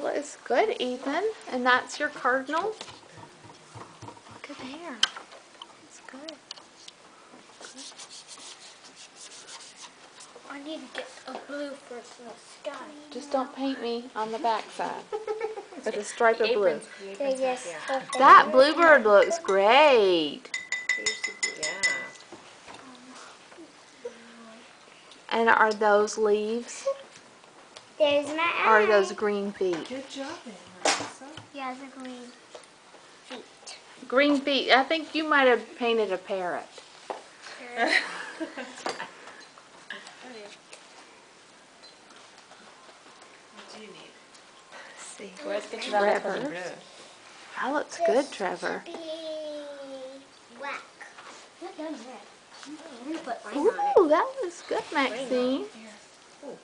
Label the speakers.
Speaker 1: That looks good, Ethan. And that's your cardinal? Look at there. It's good.
Speaker 2: I need to get a blue for the sky.
Speaker 1: Just don't paint me on the back side with a stripe of blue.
Speaker 2: Yes.
Speaker 1: That bluebird looks great.
Speaker 3: Yeah.
Speaker 1: And are those leaves?
Speaker 2: There's my eye.
Speaker 1: Or are those green feet?
Speaker 3: Good job, Melissa.
Speaker 2: Yeah, the green feet.
Speaker 1: Green feet. I think you might have painted a parrot.
Speaker 3: What do you need?
Speaker 1: Let's see.
Speaker 3: Let's get you
Speaker 1: Trevor. That looks good, Trevor.
Speaker 2: Whack. What done that? I'm gonna put mine on it.
Speaker 1: Ooh, that looks good, Maxine.
Speaker 3: Oh.